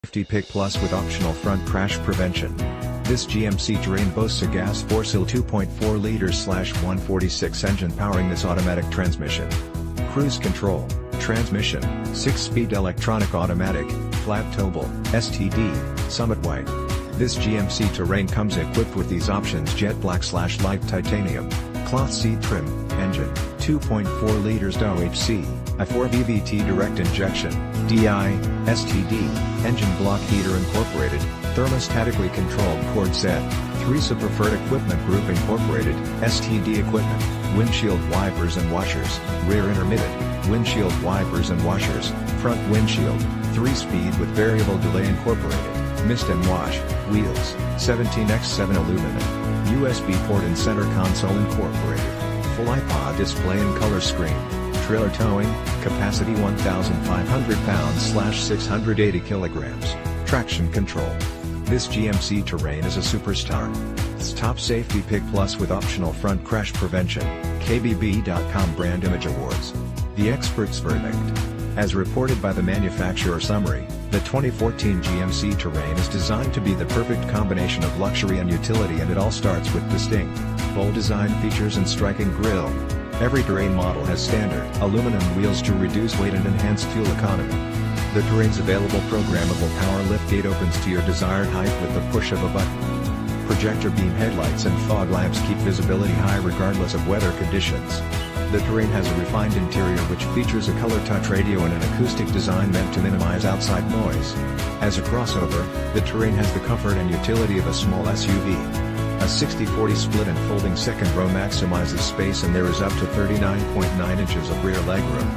Safety Pick Plus with optional front crash prevention. This GMC Terrain boasts a gas 4-cylinder 2.4 liters/146 engine powering this automatic transmission. Cruise control, transmission, 6-speed electronic automatic, flat towable, STD, Summit White. This GMC Terrain comes equipped with these options: jet black/light titanium, cloth seat trim, engine, 2.4 liters DOHC, I-4 VVT direct injection, DI, STD, engine block heater incorporated, thermostatically controlled cord set, 3 preferred equipment group incorporated, STD equipment, windshield wipers and washers, rear intermittent, windshield wipers and washers, front windshield, 3-speed with variable delay incorporated, mist and wash, wheels, 17x7 aluminum, USB port and center console incorporated, full iPod display and color screen, trailer towing, capacity 1,500 pounds/680 kilograms, traction control. This GMC Terrain is a superstar. It's Top Safety Pick Plus with optional front crash prevention, KBB.com Brand Image Awards. The expert's verdict. As reported by the manufacturer summary, the 2014 GMC Terrain is designed to be the perfect combination of luxury and utility, and it all starts with distinct, bold design features and striking grille. Every Terrain model has standard aluminum wheels to reduce weight and enhance fuel economy. The Terrain's available programmable power liftgate opens to your desired height with the push of a button. Projector beam headlights and fog lamps keep visibility high regardless of weather conditions. The Terrain has a refined interior which features a color touch radio and an acoustic design meant to minimize outside noise. As a crossover, the Terrain has the comfort and utility of a small SUV. A 60/40 split and folding second row maximizes space, and there is up to 39.9 inches of rear legroom.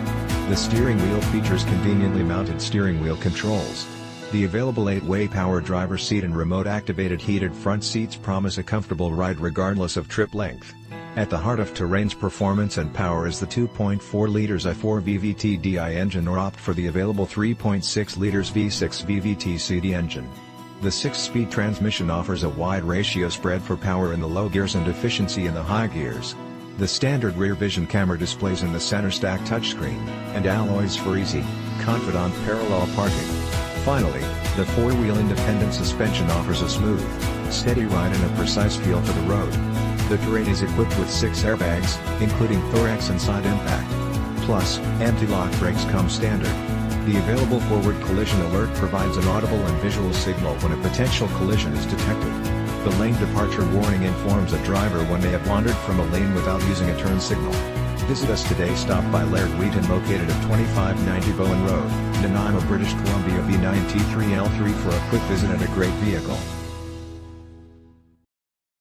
The steering wheel features conveniently mounted steering wheel controls. The available 8-way power driver seat and remote-activated heated front seats promise a comfortable ride regardless of trip length. At the heart of Terrain's performance and power is the 2.4 liters I-4 VVT DI engine, or opt for the available 3.6 liters V-6 VVT SIDI engine. The 6-speed transmission offers a wide ratio spread for power in the low gears and efficiency in the high gears. The standard rear vision camera displays in the center stack touchscreen, and alloys for easy, confidant parallel parking. Finally, the 4-wheel independent suspension offers a smooth, steady ride and a precise feel for the road. The Terrain is equipped with 6 airbags, including thorax and side impact. Plus, anti-lock brakes come standard. The available forward collision alert provides an audible and visual signal when a potential collision is detected. The lane departure warning informs a driver when they have wandered from a lane without using a turn signal. Visit us today. Stop by Laird Wheaton, located at 2590 Bowen Road, Nanaimo, British Columbia B9T3L3 for a quick visit at a great vehicle.